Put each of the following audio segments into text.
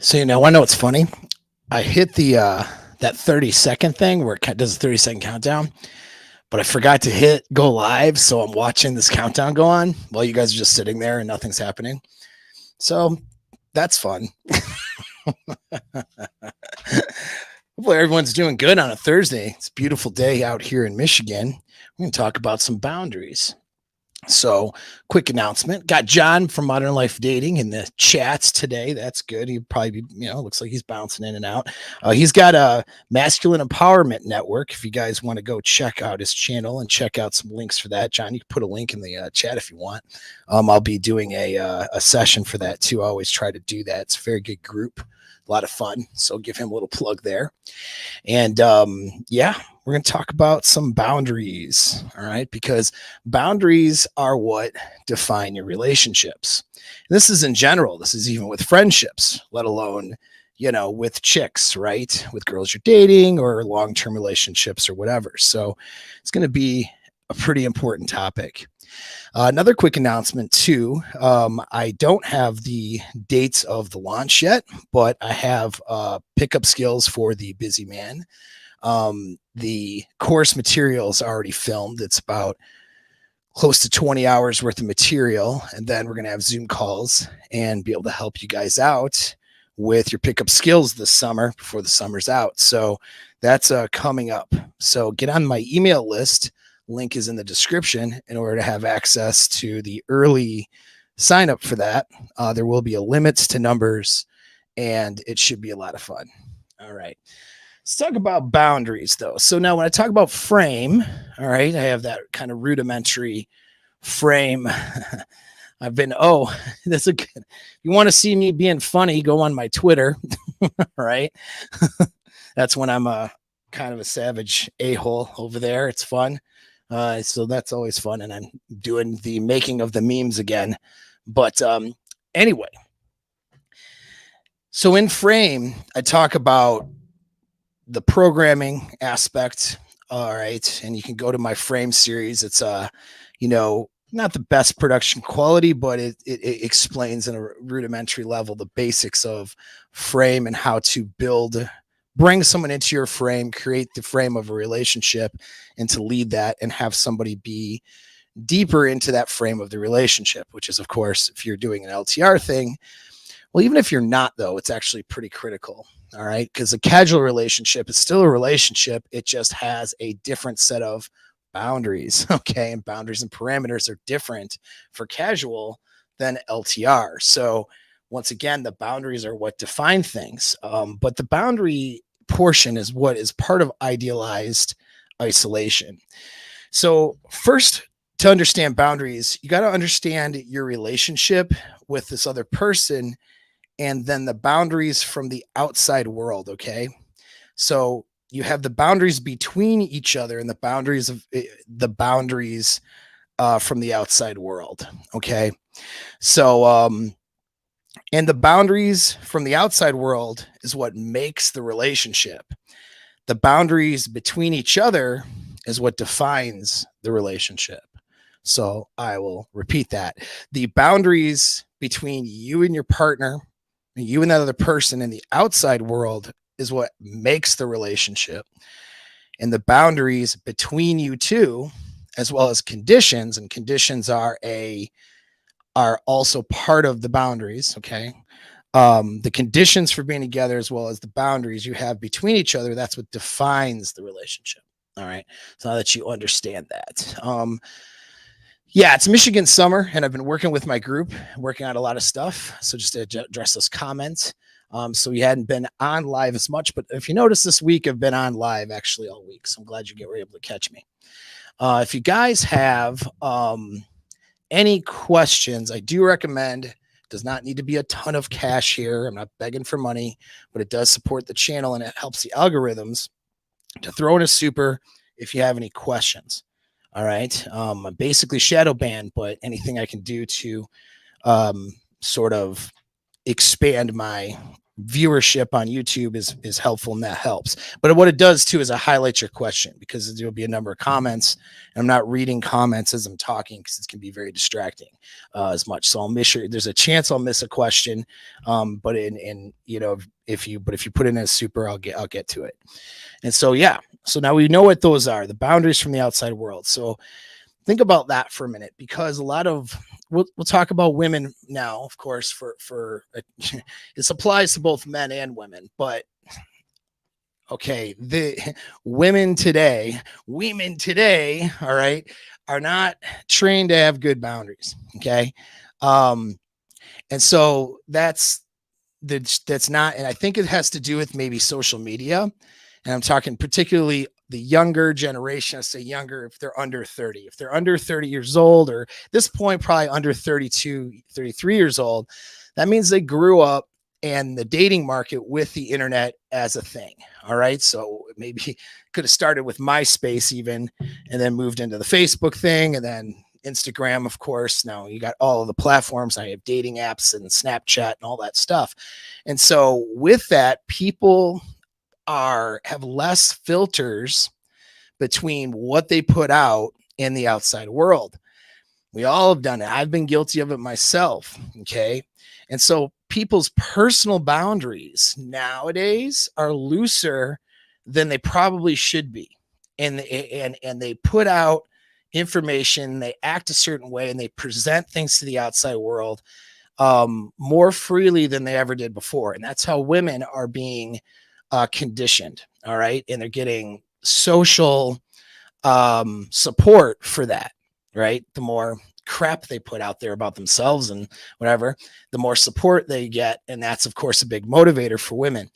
So, I know it's funny. I hit the that 30-second thing where it does a 30-second countdown, but I forgot to hit go live. So I'm watching this countdown go on while you guys are just sitting there and nothing's happening. So that's fun. Hopefully everyone's doing good on a Thursday. It's a beautiful day out here in Michigan. We're going to talk about some boundaries. So, quick announcement. Got John from Modern Life Dating in the chats today. That's good. He'd probably be, looks like he's bouncing in and out. He's got a Masculine Empowerment Network. If you guys want to go check out his channel and check out some links for that, John, you can put a link in the chat if you want. I'll be doing a session for that too. I always try to do that. It's a very good group, a lot of fun. So, give him a little plug there. And yeah, we're going to talk about some boundaries. All right. Because boundaries are what define your relationships. And this is in general. This is even with friendships, let alone, with chicks, right? With girls you're dating or long-term relationships or whatever. So it's going to be a pretty important topic. Another quick announcement too. I don't have the dates of the launch yet, but I have pickup skills for the busy man. The course material is already filmed. It's about close to 20 hours worth of material. And then we're going to have Zoom calls and be able to help you guys out with your pickup skills this summer before the summer's out. So that's coming up. So get on my email list. Link is in the description in order to have access to the early sign up for that. There will be a limit to numbers and it should be a lot of fun. All right. Let's talk about boundaries though. So now when I talk about frame, all right, I have that kind of rudimentary frame. That's a good. You want to see me being funny, go on my Twitter, right? That's when I'm a kind of a savage a-hole over there. It's fun. So that's always fun. And I'm doing the making of the memes again. But anyway, so in frame, I talk about the programming aspect. All right. And you can go to my frame series. It's, not the best production quality, but it explains in a rudimentary level the basics of frame and how to bring someone into your frame, create the frame of a relationship, and to lead that and have somebody be deeper into that frame of the relationship, which is, of course, if you're doing an LTR thing. Well, even if you're not, though, it's actually pretty critical. All right. Because a casual relationship is still a relationship. It just has a different set of boundaries. Okay. And boundaries and parameters are different for casual than LTR. So once again, the boundaries are what define things. But the boundary portion is what is part of idealized isolation. So first, to understand boundaries, you got to understand your relationship with this other person and then the boundaries from the outside world. Okay. So you have the boundaries between each other and the boundaries from the outside world. Okay. So, and the boundaries from the outside world is what makes the relationship. The boundaries between each other is what defines the relationship. So I will repeat that. The boundaries between you and your partner, and you and that other person in the outside world is what makes the relationship. And the boundaries between you two, as well as conditions, and conditions are also part of the boundaries. Okay. The conditions for being together, as well as the boundaries you have between each other, that's what defines the relationship. All right. So now that you understand that, yeah, it's Michigan summer, and I've been working with my group, working on a lot of stuff. So just to address those comments. So we hadn't been on live as much, but if you notice this week, I've been on live actually all week. So I'm glad you were able to catch me. If you guys have any questions, I do recommend, it does not need to be a ton of cash here. I'm not begging for money, but it does support the channel and it helps the algorithms to throw in a super if you have any questions. All right. I'm basically shadow banned, but anything I can do to sort of expand my viewership on YouTube is helpful, and that helps. But what it does too is it highlights your question, because there'll be a number of comments, and I'm not reading comments as I'm talking because it can be very distracting as much. So I'll miss there's a chance I'll miss a question, but in if you put it in as super, I'll get to it. And so yeah, so now we know what those are, the boundaries from the outside world. So think about that for a minute, because a lot of we'll talk about women now, of course, for this applies to both men and women, but okay, the women today, all right, are not trained to have good boundaries. Okay. And so that's not, and I think it has to do with maybe social media. And I'm talking particularly the younger generation. I say younger if they're under 30. If they're under 30 years old, or at this point, probably under 32, 33 years old, that means they grew up in the dating market with the internet as a thing. All right. So maybe could have started with MySpace even, and then moved into the Facebook thing, and then Instagram, of course. Now you got all of the platforms. I have dating apps and Snapchat and all that stuff. And so with that, people have less filters between what they put out in the outside world. We all have done it. I've been guilty of it myself. Okay. And so people's personal boundaries nowadays are looser than they probably should be. And they put out information, they act a certain way, and they present things to the outside world more freely than they ever did before. And that's how women are being conditioned. All right. And they're getting social support for that. Right. The more crap they put out there about themselves and whatever, the more support they get. And that's, of course, a big motivator for women.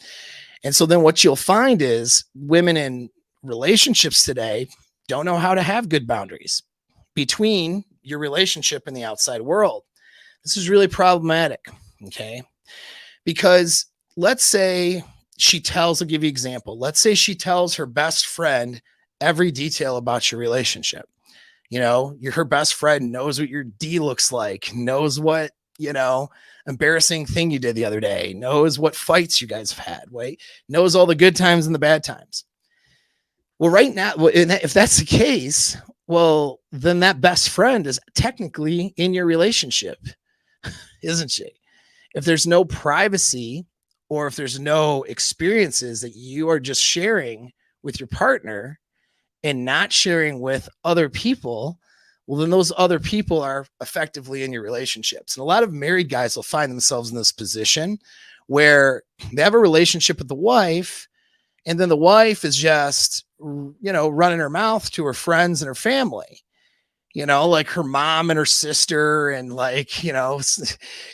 And so then what you'll find is women in relationships today don't know how to have good boundaries between your relationship and the outside world. This is really problematic. Okay. Because let's say I'll give you an example. Let's say she tells her best friend every detail about your relationship. Her best friend knows what your D looks like, knows what, embarrassing thing you did the other day, knows what fights you guys have had, right? Knows all the good times and the bad times. Well, right now, if that's the case, well, then that best friend is technically in your relationship, isn't she? If there's no privacy, or if there's no experiences that you are just sharing with your partner and not sharing with other people, well, then those other people are effectively in your relationships. And a lot of married guys will find themselves in this position where they have a relationship with the wife, and then the wife is just, running her mouth to her friends and her family. Like her mom and her sister and and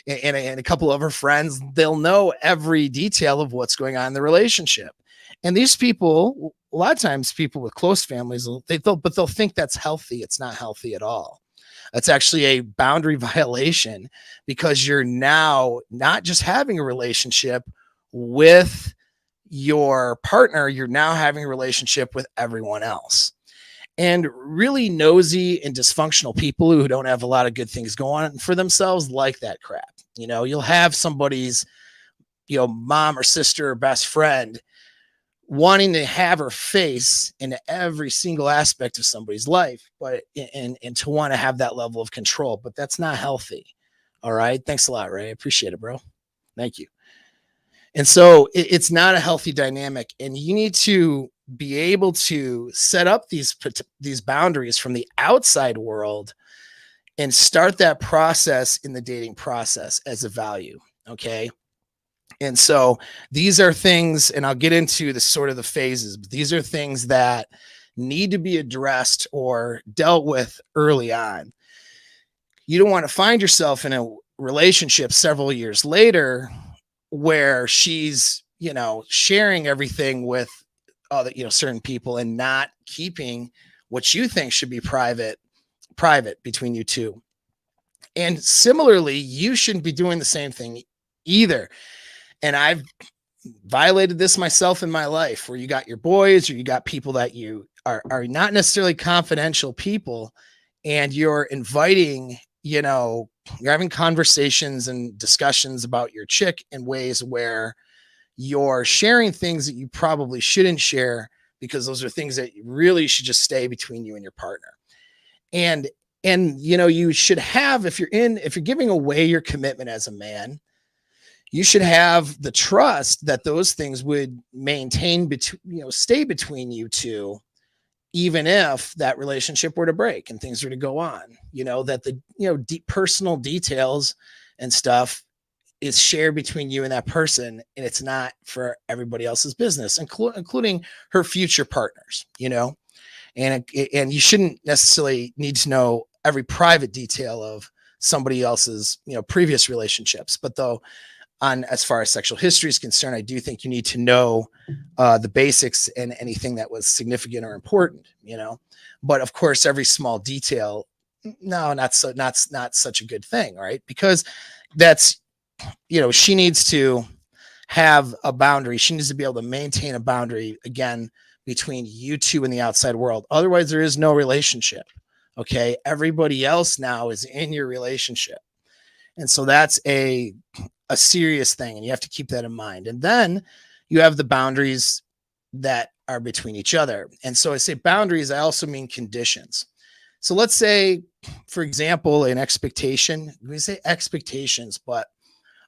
a couple of her friends, they'll know every detail of what's going on in the relationship. And these people, a lot of times people with close families, they'll think that's healthy. It's not healthy at all. That's actually a boundary violation, because you're now not just having a relationship with your partner, you're now having a relationship with everyone else. And really nosy and dysfunctional people who don't have a lot of good things going on for themselves like that crap. You'll have somebody's, mom or sister or best friend wanting to have her face into every single aspect of somebody's life, but and to want to have that level of control. But that's not healthy. All right. Thanks a lot, Ray. I appreciate it, bro. Thank you. And so it's not a healthy dynamic, and you need to be able to set up these boundaries from the outside world and start that process in the dating process as a value. Okay. And so these are things, and I'll get into the sort of the phases, but these are things that need to be addressed or dealt with early on. You don't want to find yourself in a relationship several years later where she's, sharing everything with other, certain people, and not keeping what you think should be private between you two. And similarly, you shouldn't be doing the same thing either. And I've violated this myself in my life, where you got your boys, or you got people that you are not necessarily confidential people, and you're inviting, you're having conversations and discussions about your chick in ways where you're sharing things that you probably shouldn't share, because those are things that really should just stay between you and your partner. And you should have, if you're giving away your commitment as a man, you should have the trust that those things would maintain stay between you two, even if that relationship were to break and things were to go on, that the, deep personal details and stuff is shared between you and that person, and it's not for everybody else's business, including her future partners, and you shouldn't necessarily need to know every private detail of somebody else's, previous relationships. But though, as far as sexual history is concerned, I do think you need to know the basics and anything that was significant or important, but of course, every small detail, no, not such a good thing. Right. Because that's, she needs to have a boundary. She needs to be able to maintain a boundary, again, between you two and the outside world. Otherwise, there is no relationship. Okay. Everybody else now is in your relationship. And so that's a serious thing, and you have to keep that in mind. And then you have the boundaries that are between each other. And so I say boundaries, I also mean conditions. So let's say, for example, an expectation, we say expectations, but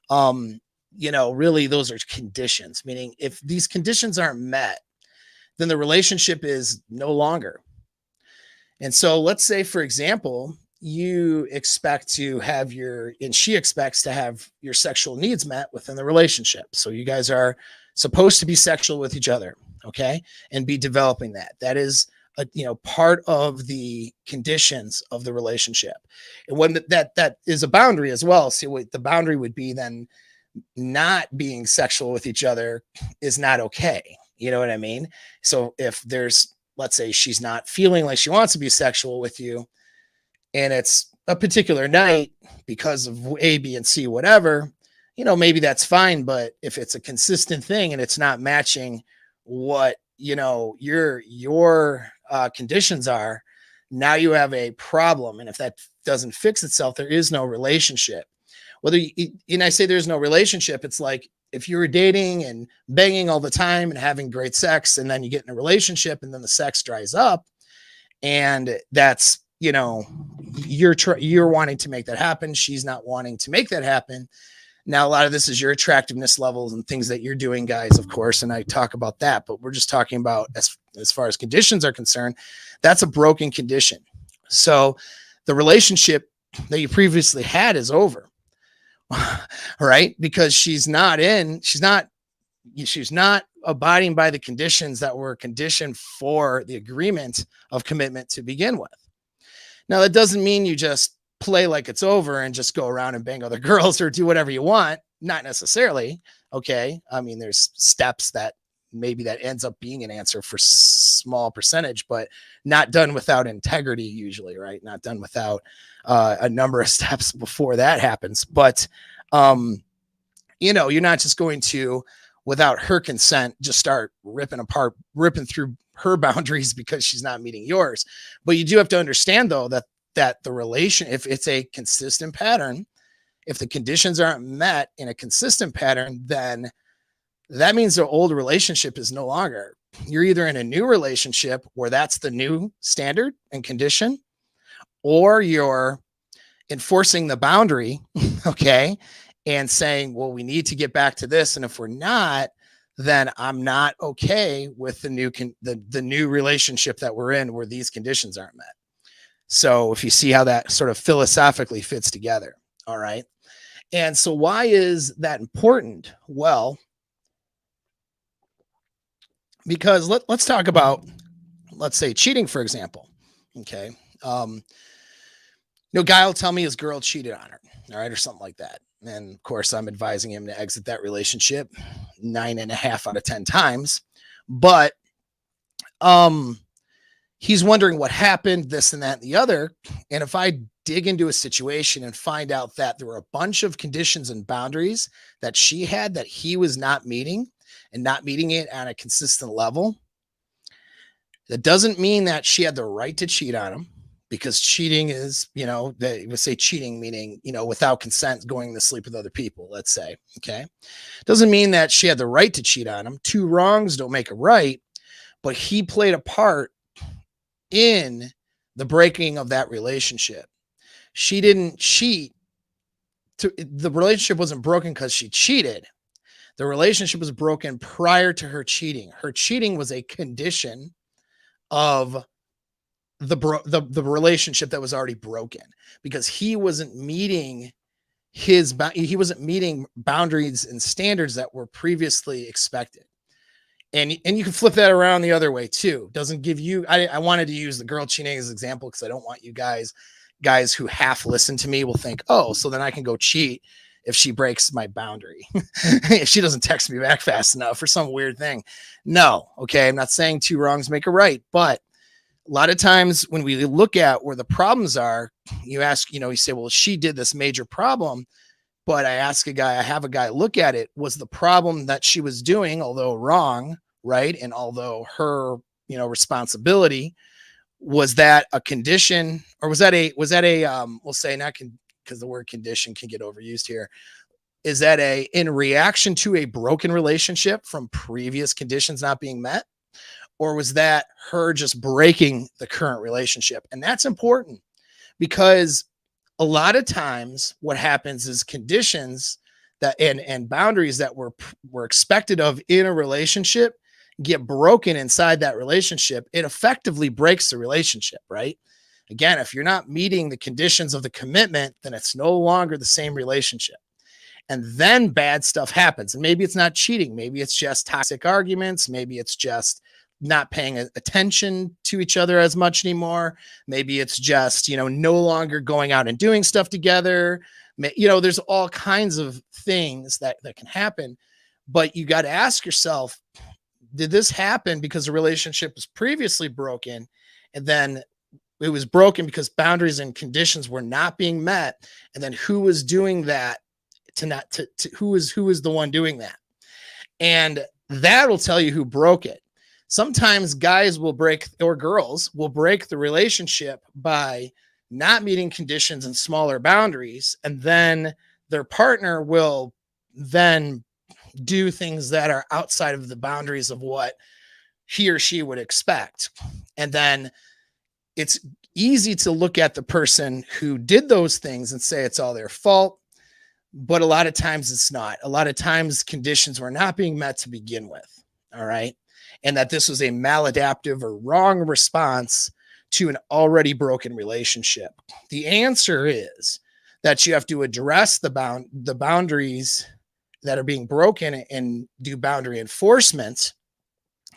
really those are conditions, meaning if these conditions aren't met, then the relationship is no longer. And so let's say, for example, you expect to have and she expects to have your sexual needs met within the relationship. So you guys are supposed to be sexual with each other. Okay. And be developing that. That is part of the conditions of the relationship. And when that is a boundary as well. See, what the boundary would be then, not being sexual with each other is not okay. You know what I mean? So if let's say she's not feeling like she wants to be sexual with you, and it's a particular night because of A, B, and C, whatever, maybe that's fine. But if it's a consistent thing and it's not matching what, your conditions are, now you have a problem. And if that doesn't fix itself, there is no relationship. And I say there's no relationship, it's like if you were dating and banging all the time and having great sex, and then you get in a relationship and then the sex dries up, and that's, you're wanting to make that happen. She's not wanting to make that happen. Now, a lot of this is your attractiveness levels and things that you're doing, guys, of course. And I talk about that, but we're just talking about as far as conditions are concerned, that's a broken condition. So the relationship that you previously had is over, right? Because she's not abiding by the conditions that were conditioned for the agreement of commitment to begin with. Now, that doesn't mean you just play like it's over and just go around and bang other girls or do whatever you want. Not necessarily. Okay. I mean, there's steps that maybe that ends up being an answer for small percentage, but not done without integrity usually, right? Not done without a number of steps before that happens. But, you're not just going to, without her consent, just start ripping through her boundaries because she's not meeting yours. But you do have to understand, though, that the relation, if it's a consistent pattern, if the conditions aren't met in a consistent pattern, then that means the old relationship is no longer. You're either in a new relationship where that's the new standard and condition, or you're enforcing the boundary, okay, and saying, well, we need to get back to this. And if we're not, then I'm not okay with the new relationship that we're in where these conditions aren't met. So if you see how that sort of philosophically fits together. All right. And so why is that important? Well, because let's talk about, let's say, cheating, for example. Okay. Guy will tell me his girl cheated on her. All right. Or something like that. And of course, I'm advising him to exit that relationship 9.5 out of 10 times. But he's wondering what happened, this and that and the other. And if I dig into a situation and find out that there were a bunch of conditions and boundaries that she had that he was not meeting, and not meeting it on a consistent level, that doesn't mean that she had the right to cheat on him. because cheating is, they would say cheating meaning, without consent, going to sleep with other people, let's say. Okay. Doesn't mean that she had the right to cheat on him. Two wrongs don't make a right, but he played a part in the breaking of that relationship. She didn't cheat. The relationship wasn't broken because she cheated. The relationship was broken prior to her cheating. Her cheating was a condition of the relationship that was already broken, because he wasn't meeting boundaries and standards that were previously expected. And you can flip that around the other way too. Doesn't give you, I wanted to use the girl cheating as an example because I don't want you guys who half listen to me will think, oh, so then I can go cheat if she breaks my boundary, if she doesn't text me back fast enough or some weird thing. No. Okay. I'm not saying two wrongs make a right, but a lot of times when we look at where the problems are, you ask, you say, well, she did this major problem. But I have a guy look at it. Was the problem that she was doing, although wrong, right? And although her, responsibility, was that a condition, or was that a we'll say not because the word condition can get overused here. Is that in reaction to a broken relationship from previous conditions not being met? Or was that her just breaking the current relationship? And that's important, because a lot of times what happens is conditions that and boundaries that were expected of in a relationship get broken inside that relationship. It effectively breaks the relationship, right? Again, if you're not meeting the conditions of the commitment, then it's no longer the same relationship. And then bad stuff happens. And maybe it's not cheating. Maybe it's just toxic arguments. Maybe it's just not paying attention to each other as much anymore. Maybe it's just, no longer going out and doing stuff together. There's all kinds of things that can happen, but you got to ask yourself, did this happen because the relationship was previously broken, and then it was broken because boundaries and conditions were not being met? And then who was doing that who was the one doing that? And that will tell you who broke it. Sometimes guys will break, or girls will break the relationship by not meeting conditions and smaller boundaries. And then their partner will then do things that are outside of the boundaries of what he or she would expect. And then it's easy to look at the person who did those things and say it's all their fault. But a lot of times it's not. A lot of times conditions were not being met to begin with. All right. And that this was a maladaptive or wrong response to an already broken relationship. The answer is that you have to address the boundaries that are being broken and do boundary enforcement,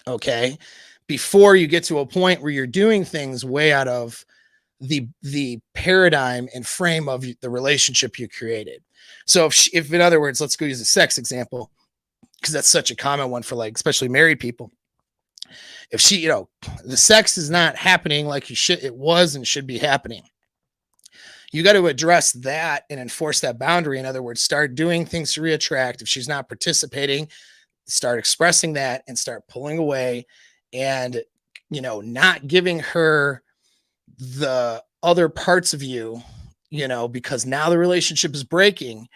okay, before you get to a point where you're doing things way out of the paradigm and frame of the relationship you created. So if in other words, let's go use a sex example, because that's such a common one for especially married people. If she, the sex is not happening like it was and should be happening, you got to address that and enforce that boundary. In other words, start doing things to reattract. If she's not participating, start expressing that and start pulling away and, not giving her the other parts of you, because now the relationship is breaking.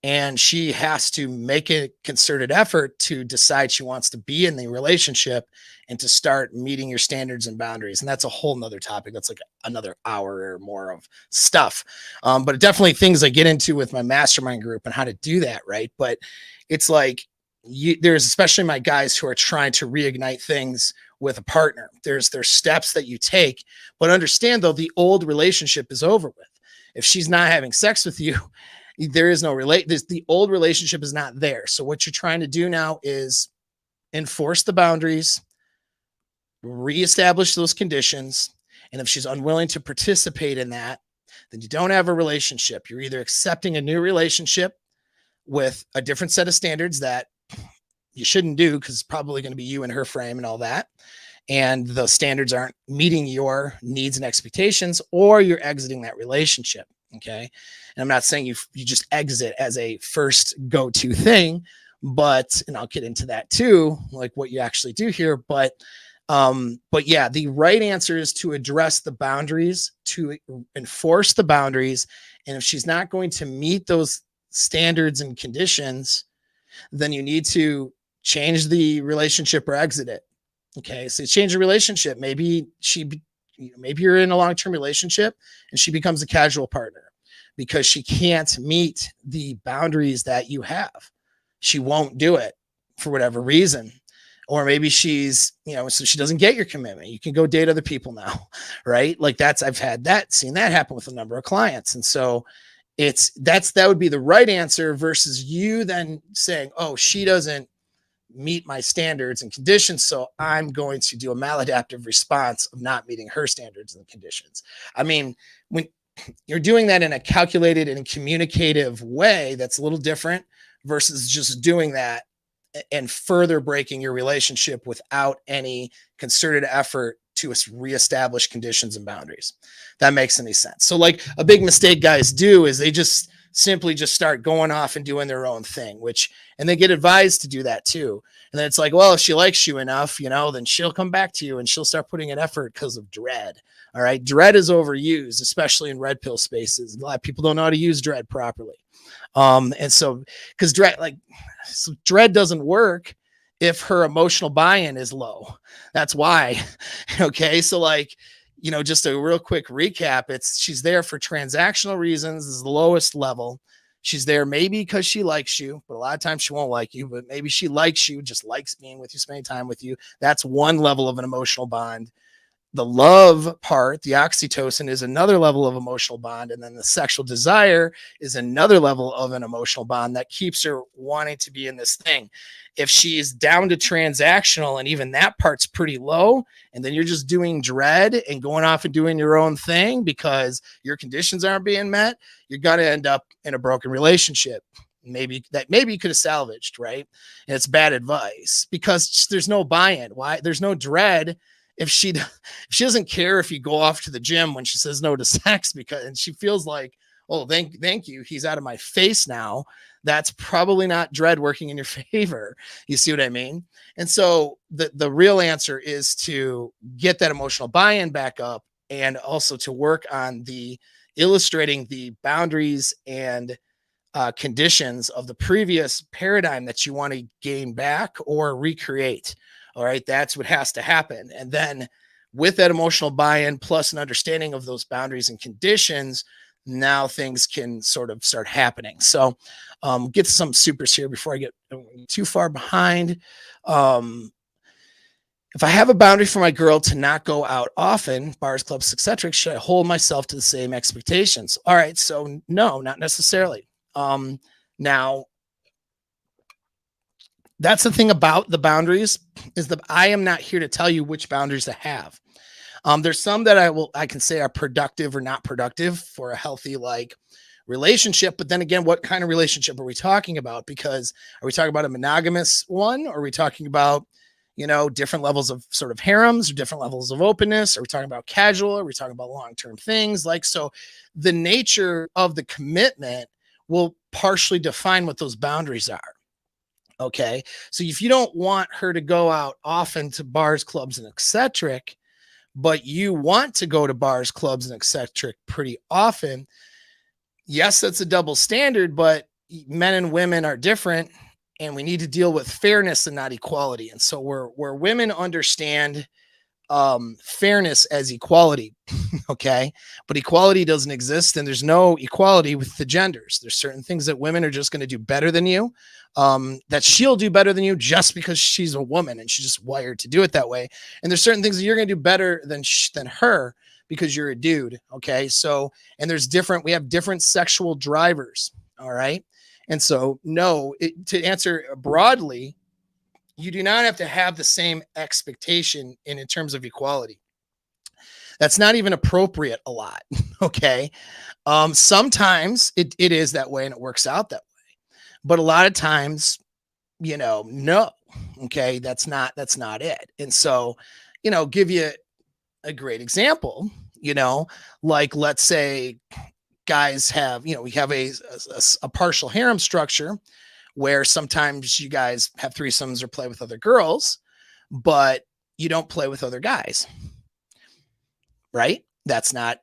And she has to make a concerted effort to decide she wants to be in the relationship and to start meeting your standards and boundaries. And that's a whole nother topic. That's like another hour or more of stuff. But definitely things I get into with my mastermind group and how to do that. Right. But it's like, there's especially my guys who are trying to reignite things with a partner. There's steps that you take, but understand though, the old relationship is over with. If she's not having sex with you, there is no the old relationship is not there. So what you're trying to do now is enforce the boundaries, reestablish those conditions. And if she's unwilling to participate in that, then you don't have a relationship. You're either accepting a new relationship with a different set of standards that you shouldn't do, because it's probably going to be you and her frame and all that, and the standards aren't meeting your needs and expectations, or you're exiting that relationship. Okay. And I'm not saying you just exit as a first go-to thing, but, and I'll get into that too, like what you actually do here. But But yeah, the right answer is to address the boundaries, to enforce the boundaries. And if she's not going to meet those standards and conditions, then you need to change the relationship or exit it. Okay. So change the relationship. Maybe you're in a long-term relationship and she becomes a casual partner because she can't meet the boundaries that you have. She won't do it for whatever reason. Or maybe she's, so she doesn't get your commitment. You can go date other people now, right? Like I've seen that happen with a number of clients. And so that would be the right answer versus you then saying, oh, she doesn't meet my standards and conditions, so I'm going to do a maladaptive response of not meeting her standards and conditions. I mean, when you're doing that in a calculated and communicative way, that's a little different versus just doing that and further breaking your relationship without any concerted effort to reestablish conditions and boundaries. That makes any sense. So like a big mistake guys do is they just simply just start going off and doing their own thing, and they get advised to do that too. And then it's like, well, if she likes you enough, then she'll come back to you and she'll start putting in effort because of dread. All right. Dread is overused, especially in red pill spaces. A lot of people don't know how to use dread properly. And so, because dread doesn't work if her emotional buy-in is low. That's why. Okay. So just a real quick recap. She's there for transactional reasons. This is the lowest level. She's there maybe because she likes you, but a lot of times she won't like you, but maybe she likes you, just likes being with you, spending time with you. That's one level of an emotional bond. The love part, the oxytocin, is another level of emotional bond. And then the sexual desire is another level of an emotional bond that keeps her wanting to be in this thing. If she's down to transactional and even that part's pretty low, and then you're just doing dread and going off and doing your own thing because your conditions aren't being met, you're going to end up in a broken relationship. Maybe you could have salvaged, right? And it's bad advice because there's no buy-in. Why? There's no dread. If she doesn't care if you go off to the gym when she says no to sex and she feels like, oh, thank you, he's out of my face now, that's probably not dread working in your favor. You see what I mean? And so the real answer is to get that emotional buy-in back up and also to work on illustrating the boundaries and conditions of the previous paradigm that you want to gain back or recreate. All right, that's what has to happen. And then with that emotional buy-in plus an understanding of those boundaries and conditions, now things can sort of start happening. So get to some supers here before I get too far behind. If I have a boundary for my girl to not go out often, bars, clubs, etc., should I hold myself to the same expectations? All right, so no, not necessarily. Now, that's the thing about the boundaries is that I am not here to tell you which boundaries to have. There's some that I can say are productive or not productive for a healthy relationship. But then again, what kind of relationship are we talking about? Because are we talking about a monogamous one? Or are we talking about, different levels of sort of harems or different levels of openness? Are we talking about casual? Are we talking about long-term things? So the nature of the commitment will partially define what those boundaries are. Okay. So if you don't want her to go out often to bars, clubs, and eccentric, but you want to go to bars, clubs, and eccentric pretty often, yes, that's a double standard, but men and women are different and we need to deal with fairness and not equality. And so where women understand fairness as equality, okay, but equality doesn't exist, and there's no equality with the genders. There's certain things that women are just going to do better than you, that she'll do better than you just because she's a woman and she's just wired to do it that way. And there's certain things that you're going to do better than her because you're a dude. Okay, so and we have different sexual drivers. All right, and so no, to answer broadly, you do not have to have the same expectation in terms of equality. That's not even appropriate a lot. Okay. Sometimes it is that way and it works out that way. But a lot of times, no. Okay. That's not it. And so, give you a great example, let's say guys have, we have a partial harem structure where sometimes you guys have threesomes or play with other girls, but you don't play with other guys, right? That's not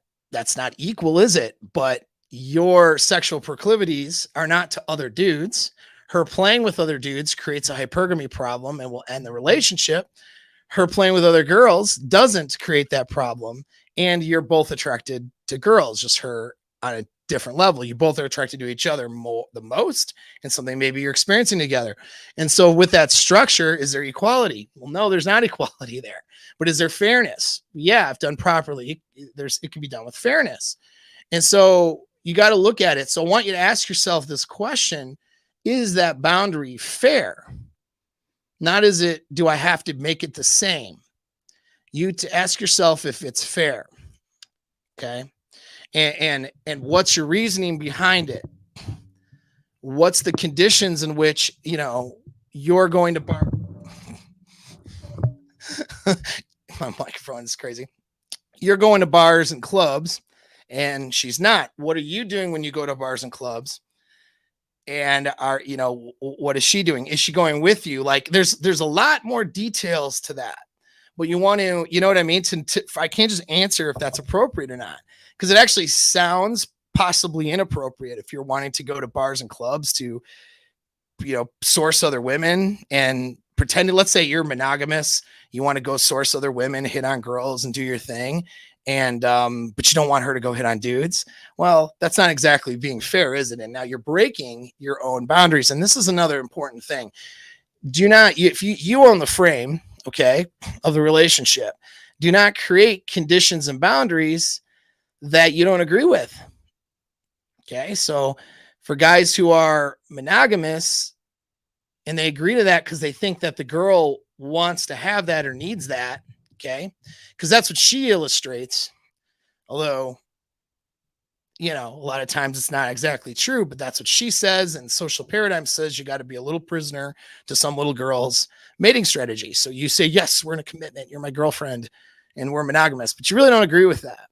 equal, is it? But your sexual proclivities are not to other dudes. Her playing with other dudes creates a hypergamy problem and will end the relationship. Her playing with other girls doesn't create that problem. And you're both attracted to girls, just her on a different level. You both are attracted to each other the most, and something maybe you're experiencing together. And so with that structure, is there equality? Well, no, there's not equality there. But is there fairness? Yeah, if done properly, it can be done with fairness. And so you got to look at it. So I want you to ask yourself this question: is that boundary fair? Not is it, do I have to make it the same? You to ask yourself if it's fair. Okay. And what's your reasoning behind it? What's the conditions in which, you're going to bar? My microphone is crazy. You're going to bars and clubs and she's not. What are you doing when you go to bars and clubs? And what is she doing? Is she going with you? Like there's a lot more details to that, but you want to, you know what I mean? I can't just answer if that's appropriate or not, because it actually sounds possibly inappropriate if you're wanting to go to bars and clubs to, source other women and pretend, let's say you're monogamous, you want to go source other women, hit on girls and do your thing. And, but you don't want her to go hit on dudes. Well, that's not exactly being fair, is it? And now you're breaking your own boundaries. And this is another important thing. Do not, if you own the frame, okay, of the relationship, do not create conditions and boundaries that you don't agree with. Okay. So for guys who are monogamous and they agree to that because they think that the girl wants to have that or needs that, okay, because that's what she illustrates. Although, a lot of times it's not exactly true, but that's what she says. And social paradigm says you got to be a little prisoner to some little girl's mating strategy. So you say, yes, we're in a commitment, you're my girlfriend, and we're monogamous, but you really don't agree with that.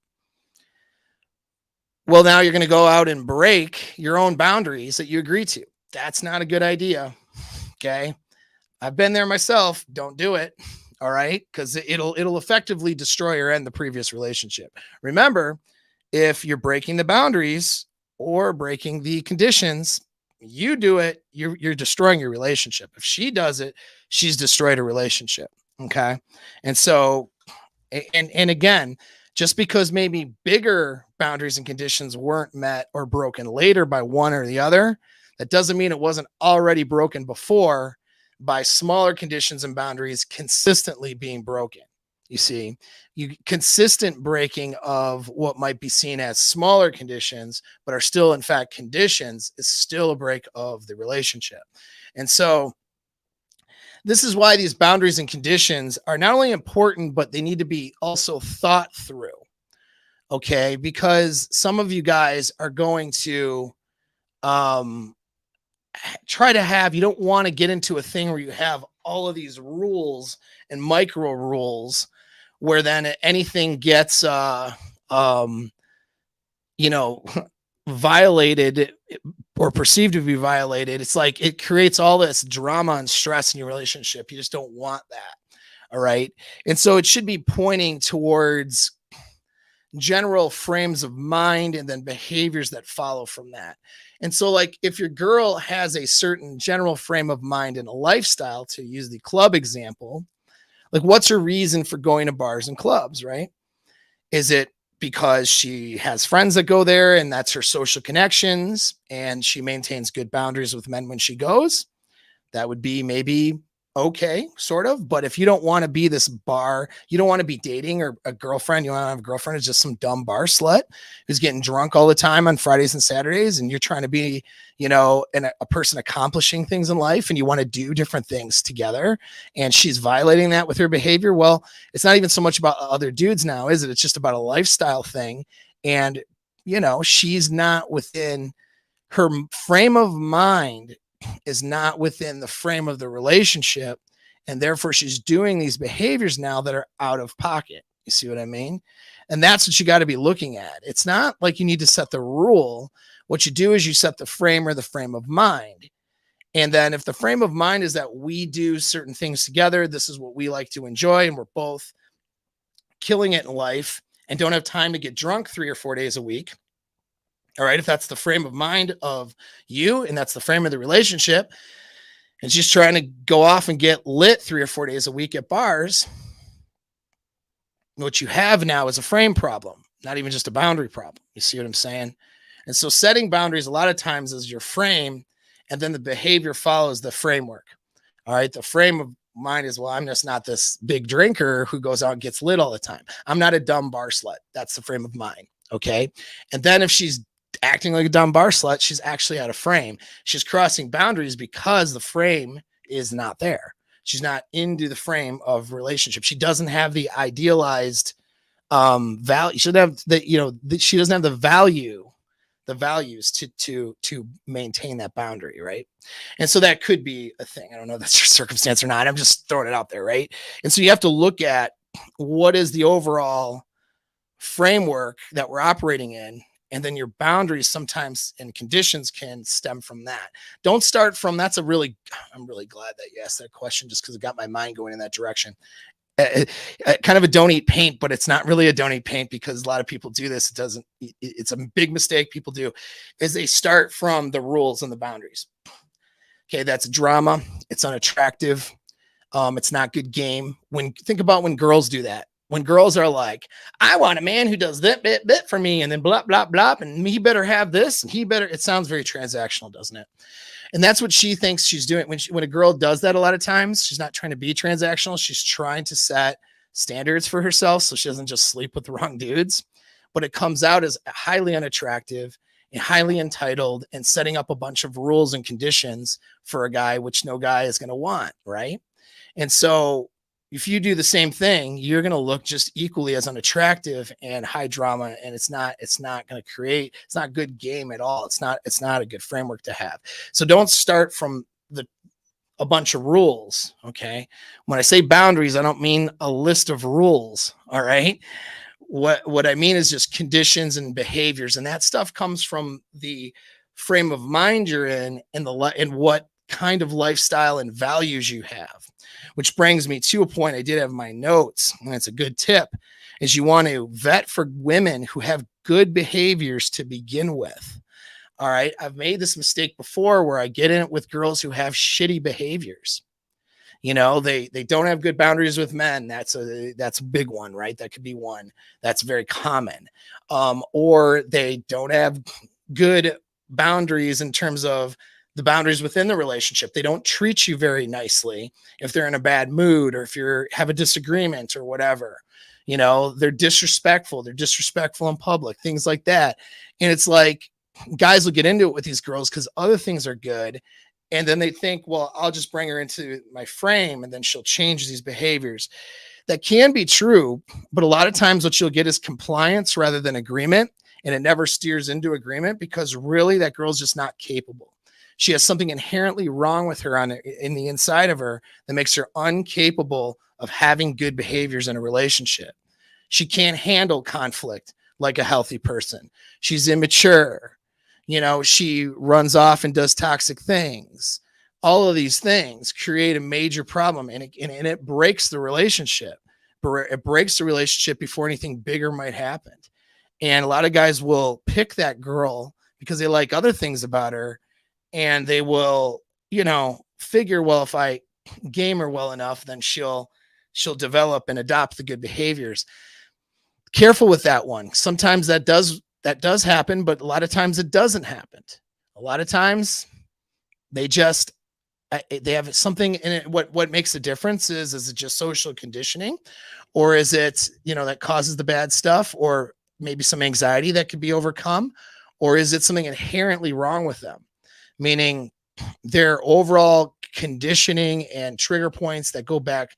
Well, now you're going to go out and break your own boundaries that you agree to. That's not a good idea. Okay. I've been there myself. Don't do it. All right. Because it'll effectively destroy or end the previous relationship. Remember, if you're breaking the boundaries or breaking the conditions, you do it, you're destroying your relationship. If she does it, she's destroyed a relationship. Okay. And so, and again, just because maybe bigger boundaries and conditions weren't met or broken later by one or the other, that doesn't mean it wasn't already broken before by smaller conditions and boundaries consistently being broken. You see, consistent breaking of what might be seen as smaller conditions, but are still in fact conditions, is still a break of the relationship. And so this is why these boundaries and conditions are not only important, but they need to be also thought through. Okay. Because some of you guys are going to, try to have, you don't want to get into a thing where you have all of these rules and micro rules where then anything gets, violated or perceived to be violated. It's like it creates all this drama and stress in your relationship. You just don't want that. All right. And so it should be pointing towards general frames of mind and then behaviors that follow from that. And so, like, if your girl has a certain general frame of mind and a lifestyle, to use the club example, like, what's her reason for going to bars and clubs, right? Is it because she has friends that go there and that's her social connections and she maintains good boundaries with men when she goes? That would be maybe okay, sort of. But if you don't want to be this bar, you don't want to be dating or a girlfriend, you want to have a girlfriend who's just some dumb bar slut who's getting drunk all the time on Fridays and Saturdays, and you're trying to be, a person accomplishing things in life and you want to do different things together, and she's violating that with her behavior. Well, it's not even so much about other dudes now, is it? It's just about a lifestyle thing. And, she's not within her frame of mind, is not within the frame of the relationship, and therefore she's doing these behaviors now that are out of pocket. You see what I mean? And that's what you got to be looking at. It's not like you need to set the rule. What you do is you set the frame or the frame of mind. And then if the frame of mind is that we do certain things together, this is what we like to enjoy, and we're both killing it in life and don't have time to get drunk 3 or 4 days a week. All right. If that's the frame of mind of you and that's the frame of the relationship, and she's trying to go off and get lit 3 or 4 days a week at bars, what you have now is a frame problem, not even just a boundary problem. You see what I'm saying? And so setting boundaries a lot of times is your frame, and then the behavior follows the framework. All right. The frame of mind is, well, I'm just not this big drinker who goes out and gets lit all the time. I'm not a dumb bar slut. That's the frame of mind. Okay. And then if she's acting like a dumb bar slut, she's actually out of frame. She's crossing boundaries because the frame is not there. She's not into the frame of relationship. She doesn't have the idealized value. She doesn't have she doesn't have the values to maintain that boundary, right? And so that could be a thing. I don't know if that's your circumstance or not. I'm just throwing it out there, right? And so you have to look at what is the overall framework that we're operating in, and then your boundaries sometimes and conditions can stem from that. Don't start from I'm really glad that you asked that question, just because it got my mind going in that direction. Kind of a don't eat paint, but it's not really a don't eat paint, because a lot of people do this. It's a big mistake people do, is they start from the rules and the boundaries. Okay. That's drama. It's unattractive. It's not good game. Think about when girls do that. When girls are like, I want a man who does that bit for me, and then blah, blah, blah, and he better have this, and it sounds very transactional, doesn't it? And that's what she thinks she's doing. When a girl does that, a lot of times she's not trying to be transactional. She's trying to set standards for herself so she doesn't just sleep with the wrong dudes. But it comes out as highly unattractive and highly entitled, and setting up a bunch of rules and conditions for a guy, which no guy is going to want, right? And so if you do the same thing, you're going to look just equally as unattractive and high drama. And it's not good game at all. It's not a good framework to have. So don't start from a bunch of rules. Okay. When I say boundaries, I don't mean a list of rules. All right. What I mean is just conditions and behaviors. And that stuff comes from the frame of mind you're in, and what kind of lifestyle and values you have. Which brings me to a point I did have in my notes, and it's a good tip, is you want to vet for women who have good behaviors to begin with. All right. I've made this mistake before where I get in it with girls who have shitty behaviors. They don't have good boundaries with men. That's a big one, right? That could be one that's very common. Or they don't have good boundaries in terms of the boundaries within the relationship. They don't treat you very nicely if they're in a bad mood, or if you have a disagreement or whatever. They're disrespectful. They're disrespectful in public, things like that. And it's like, guys will get into it with these girls because other things are good. And then they think, well, I'll just bring her into my frame and then she'll change these behaviors. That can be true, but a lot of times what you'll get is compliance rather than agreement. And it never steers into agreement, because really that girl's just not capable. She has something inherently wrong with her in the inside of her that makes her incapable of having good behaviors in a relationship. She can't handle conflict like a healthy person. She's immature. She runs off and does toxic things. All of these things create a major problem, and it breaks the relationship. It breaks the relationship before anything bigger might happen. And a lot of guys will pick that girl because they like other things about her. And they will, figure, well, if I game her well enough, then she'll develop and adopt the good behaviors. Careful with that one. Sometimes that does happen, but a lot of times it doesn't happen. A lot of times they have something in it. What makes a difference is it just social conditioning, or is it, that causes the bad stuff, or maybe some anxiety that could be overcome, or is it something inherently wrong with them? Meaning their overall conditioning and trigger points that go back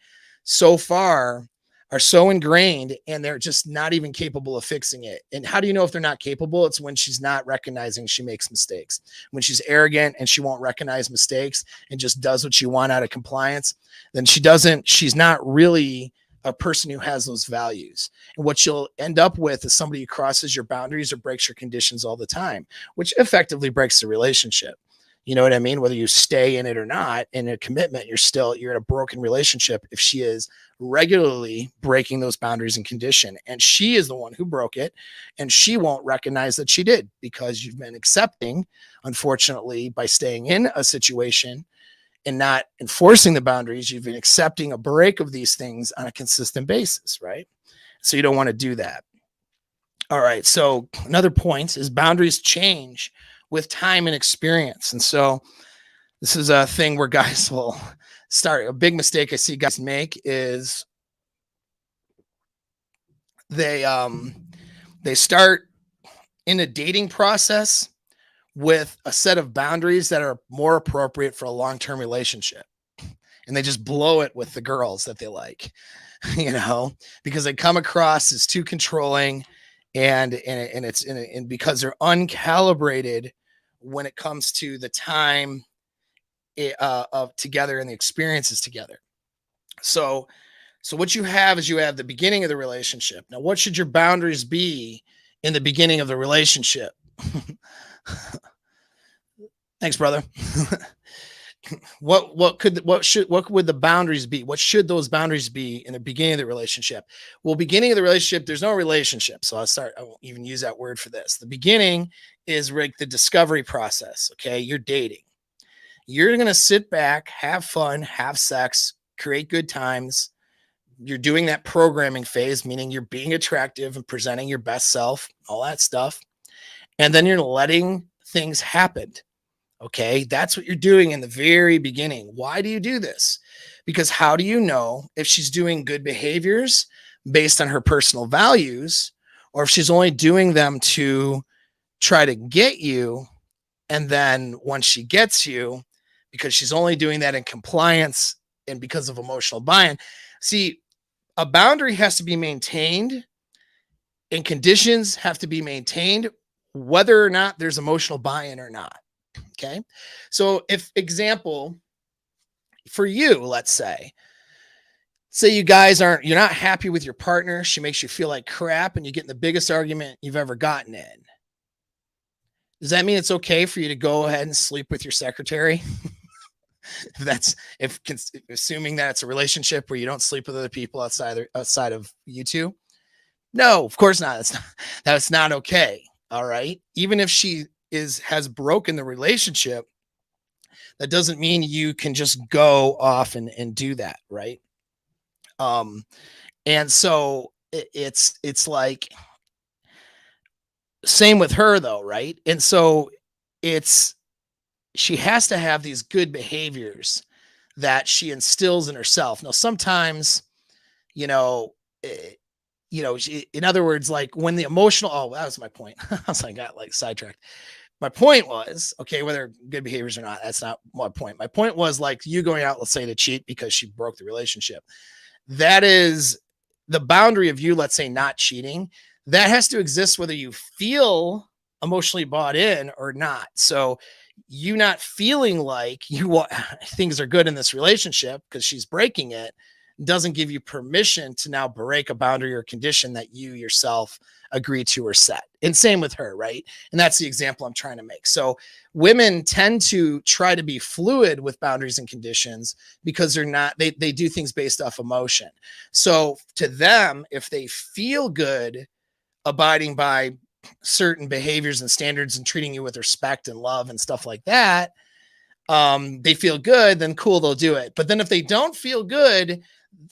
so far are so ingrained, and they're just not even capable of fixing it. And how do you know if they're not capable? It's when she's not recognizing she makes mistakes. When she's arrogant and she won't recognize mistakes and just does what you want out of compliance, then she's not really a person who has those values. And what you'll end up with is somebody who crosses your boundaries or breaks your conditions all the time, which effectively breaks the relationship. You know what I mean? Whether you stay in it or not, in a commitment, you're in a broken relationship if she is regularly breaking those boundaries and condition. And she is the one who broke it. And she won't recognize that she did because you've been accepting, unfortunately, by staying in a situation and not enforcing the boundaries, you've been accepting a break of these things on a consistent basis, right? So you don't want to do that. All right. So another point is boundaries change with time and experience. And so this is a thing where guys will start. A big mistake I see guys make is they start in a dating process with a set of boundaries that are more appropriate for a long-term relationship. And they just blow it with the girls that they like, because they come across as too controlling and because they're uncalibrated when it comes to the time of together and the experiences together. So what you have is you have the beginning of the relationship. Now, what should your boundaries be in the beginning of the relationship? Thanks, brother. What would the boundaries be? What should those boundaries be in the beginning of the relationship? Well, beginning of the relationship, there's no relationship. So I won't even use that word for this. The beginning is like the discovery process. Okay. You're dating. You're going to sit back, have fun, have sex, create good times. You're doing that programming phase, meaning you're being attractive and presenting your best self, all that stuff. And then you're letting things happen. Okay, that's what you're doing in the very beginning. Why do you do this? Because how do you know if she's doing good behaviors based on her personal values, or if she's only doing them to try to get you? And then once she gets you, because she's only doing that in compliance and because of emotional buy-in. See, a boundary has to be maintained and conditions have to be maintained whether or not there's emotional buy-in or not. Okay. So if example for you, let's say you guys you're not happy with your partner. She makes you feel like crap and you get in the biggest argument you've ever gotten in. Does that mean it's okay for you to go ahead and sleep with your secretary? Assuming that it's a relationship where you don't sleep with other people outside of you two. No, of course not. That's not okay. All right. Even if she has broken the relationship, that doesn't mean you can just go off and do that, right? And so it's like same with her though, right? And so she has to have these good behaviors that she instills in herself. Now, sometimes, in other words, like when the emotional, that was my point. I got like sidetracked. My point was, okay, whether good behaviors or not, that's not my point. My point was like you going out, let's say, to cheat because she broke the relationship. That is the boundary of you, let's say, not cheating. That has to exist whether you feel emotionally bought in or not. So you not feeling like things are good in this relationship because she's breaking it doesn't give you permission to now break a boundary or condition that you yourself agree to or set. And same with her, right? And that's the example I'm trying to make. So women tend to try to be fluid with boundaries and conditions because they do things based off emotion. So to them, if they feel good abiding by certain behaviors and standards and treating you with respect and love and stuff like that, they feel good, then cool, they'll do it. But then if they don't feel good,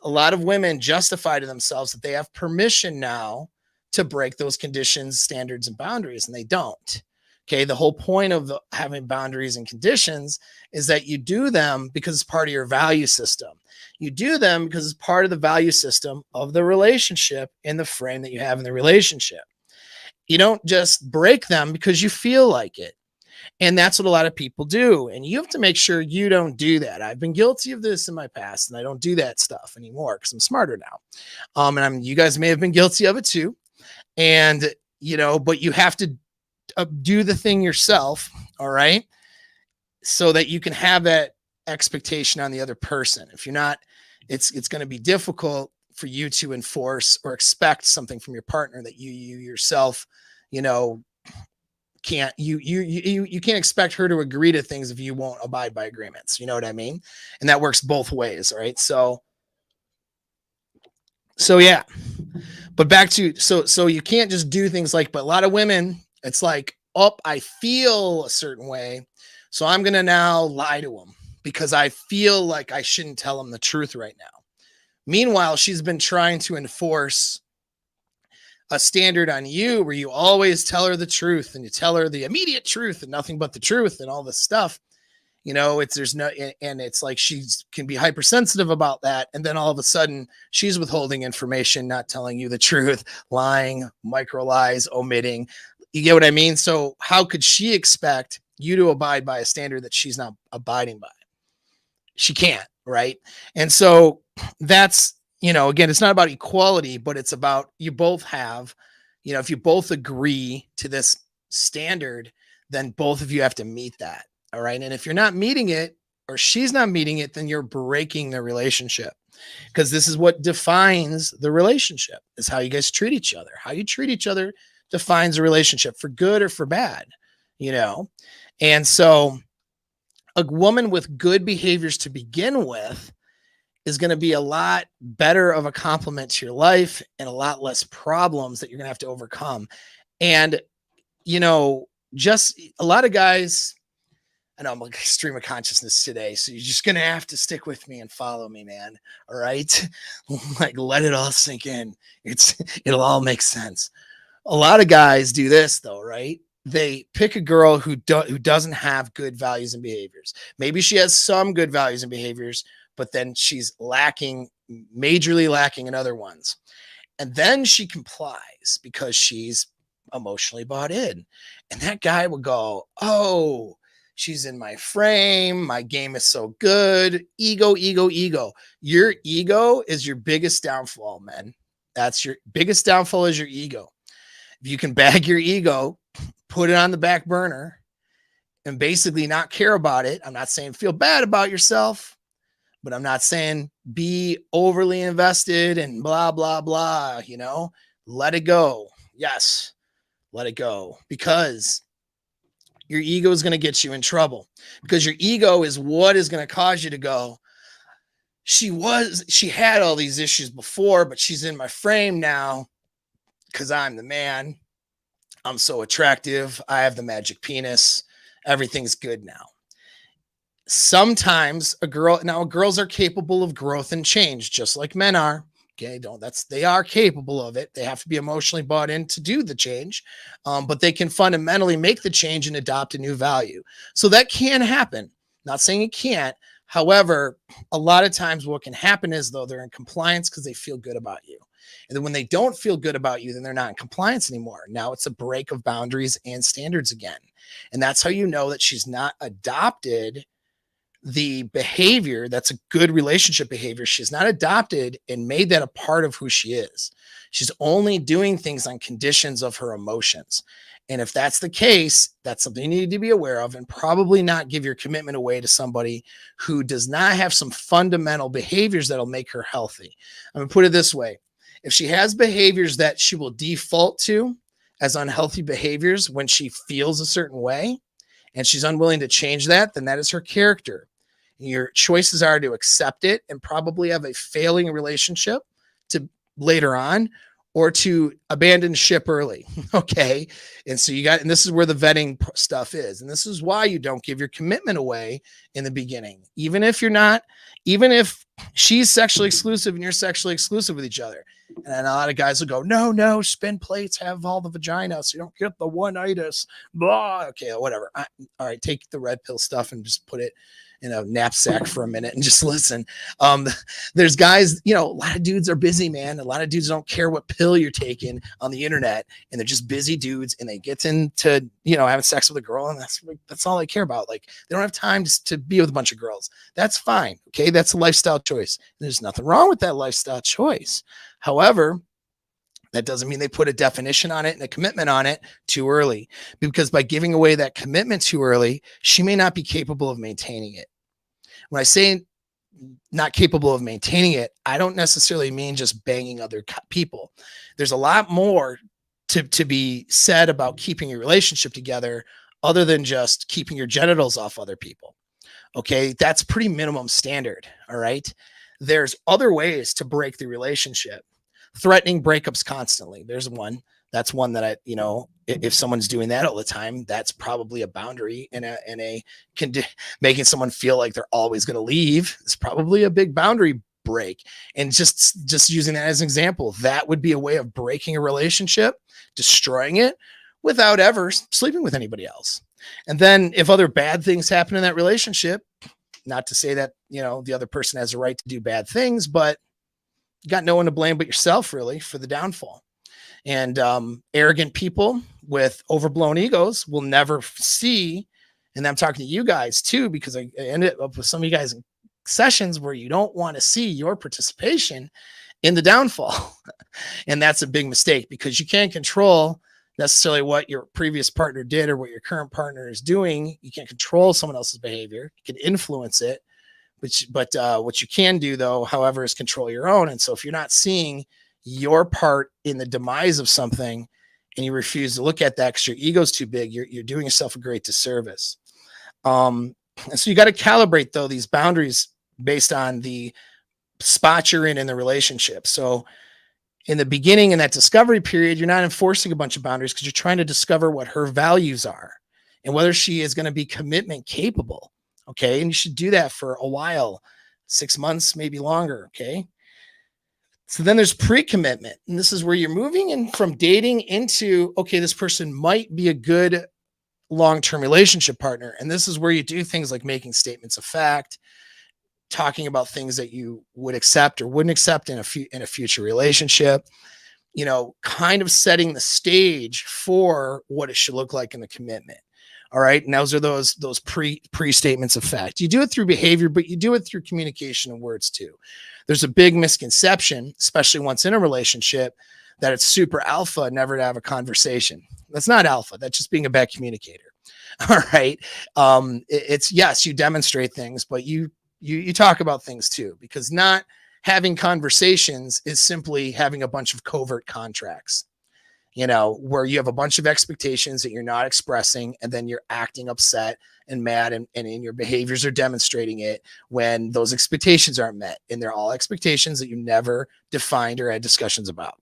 a lot of women justify to themselves that they have permission now to break those conditions, standards, and boundaries, and they don't. Okay. The whole point of having boundaries and conditions is that you do them because it's part of your value system. You do them because it's part of the value system of the relationship in the frame that you have in the relationship. You don't just break them because you feel like it. And that's what a lot of people do. And you have to make sure you don't do that. I've been guilty of this in my past, and I don't do that stuff anymore because I'm smarter now. And you guys may have been guilty of it too. And, but you have to do the thing yourself. All right. So that you can have that expectation on the other person. If you're not, it's going to be difficult for you to enforce or expect something from your partner that you yourself, you can't expect her to agree to things if you won't abide by agreements. You know what I mean? And that works both ways, right? So yeah. But back to so you can't just do things like, but a lot of women, it's like, oh, I feel a certain way, so I'm gonna now lie to them because I feel like I shouldn't tell them the truth right now. Meanwhile, she's been trying to enforce a standard on you where you always tell her the truth and you tell her the immediate truth and nothing but the truth and all this stuff. You know, there's no, and it's like she can be hypersensitive about that. And then all of a sudden she's withholding information, not telling you the truth, lying, micro lies, omitting. You get what I mean? So how could she expect you to abide by a standard that she's not abiding by? She can't, right? And so that's, you know, again, it's not about equality, but it's about you both have, you know, if you both agree to this standard, then both of you have to meet that. All right. And if you're not meeting it or she's not meeting it, then you're breaking the relationship, because this is what defines the relationship, is how you guys treat each other. How you treat each other defines a relationship, for good or for bad, you know? And so a woman with good behaviors to begin with is going to be a lot better of a complement to your life and a lot less problems that you're going to have to overcome. And, you know, just a lot of guys, I know I'm like stream of consciousness today, so you're just going to have to stick with me and follow me, man. All right. Like, let it all sink in. It'll all make sense. A lot of guys do this though, right? They pick a girl who doesn't have good values and behaviors. Maybe she has some good values and behaviors, but then she's majorly lacking in other ones. And then she complies because she's emotionally bought in. And that guy will go, oh, she's in my frame. My game is so good. Ego, ego, ego. Your ego is your biggest downfall, man. That's your biggest downfall, is your ego. If you can bag your ego, put it on the back burner, and basically not care about it. I'm not saying feel bad about yourself, but I'm not saying be overly invested and blah, blah, blah, you know, let it go. Yes, let it go, because your ego is going to get you in trouble, because your ego is what is going to cause you to go, she had all these issues before, but she's in my frame now because I'm the man. I'm so attractive. I have the magic penis. Everything's good now. Sometimes girls are capable of growth and change, just like men are. Okay, they are capable of it. They have to be emotionally bought in to do the change, but they can fundamentally make the change and adopt a new value. So that can happen. Not saying it can't. However, a lot of times what can happen is, though, they're in compliance because they feel good about you. And then when they don't feel good about you, then they're not in compliance anymore. Now it's a break of boundaries and standards again. And that's how you know that she's not adopted the behavior that's a good relationship behavior. She's not adopted and made that a part of who she is. She's only doing things on conditions of her emotions. And if that's the case, that's something you need to be aware of, and probably not give your commitment away to somebody who does not have some fundamental behaviors that'll make her healthy. I'm going to put it this way. If she has behaviors that she will default to as unhealthy behaviors when she feels a certain way, and she's unwilling to change that, then that is her character. Your choices are to accept it and probably have a failing relationship to later on, or to abandon ship early. Okay. And so and this is where the vetting stuff is. And this is why you don't give your commitment away in the beginning. Even if she's sexually exclusive and you're sexually exclusive with each other. And a lot of guys will go, no, spin plates have all the vagina, so you don't get the one-itis, blah. Okay, whatever. All right, take the red pill stuff and just put it in a knapsack for a minute and just listen. There's guys, a lot of dudes are busy, man. A lot of dudes don't care what pill you're taking on the internet, and they're just busy dudes, and they get into, having sex with a girl, and that's all they care about. Like, they don't have time to be with a bunch of girls. That's fine. Okay. That's a lifestyle choice. There's nothing wrong with that lifestyle choice. However, that doesn't mean they put a definition on it and a commitment on it too early, because by giving away that commitment too early, she may not be capable of maintaining it. When I say not capable of maintaining it, I don't necessarily mean just banging other people. There's a lot more to be said about keeping your relationship together other than just keeping your genitals off other people. Okay, that's pretty minimum standard. All right, there's other ways to break the relationship. Threatening breakups constantly, there's one. That's one that if someone's doing that all the time, that's probably a boundary, and making someone feel like they're always going to leave is probably a big boundary break. And just using that as an example, that would be a way of breaking a relationship, destroying it, without ever sleeping with anybody else. And then if other bad things happen in that relationship, not to say that, the other person has a right to do bad things, but you got no one to blame but yourself, really, for the downfall. And arrogant people with overblown egos will never see, and I'm talking to you guys too, because I ended up with some of you guys in sessions where you don't want to see your participation in the downfall. And that's a big mistake, because you can't control necessarily what your previous partner did or what your current partner is doing. You can't control someone else's behavior. You can influence it, but what you can do, though, however, is control your own. And so if you're not seeing your part in the demise of something and you refuse to look at that because your ego's too big, you're doing yourself a great disservice. And so you got to calibrate, though, these boundaries based on the spot you're in the relationship. So in the beginning, in that discovery period, you're not enforcing a bunch of boundaries because you're trying to discover what her values are and whether she is going to be commitment capable. Okay. And you should do that for a while, 6 months, maybe longer. Okay. So then there's pre-commitment. And this is where you're moving in from dating into, okay, this person might be a good long-term relationship partner. And this is where you do things like making statements of fact, talking about things that you would accept or wouldn't accept in a future relationship, kind of setting the stage for what it should look like in the commitment. All right. And those are those pre statements of fact. You do it through behavior, but you do it through communication and words too. There's a big misconception, especially once in a relationship, that it's super alpha never to have a conversation. That's not alpha. That's just being a bad communicator. All right. It's yes, you demonstrate things, but you talk about things too, because not having conversations is simply having a bunch of covert contracts, where you have a bunch of expectations that you're not expressing, and then you're acting upset and mad, and in your behaviors are demonstrating it when those expectations aren't met. And they're all expectations that you never defined or had discussions about.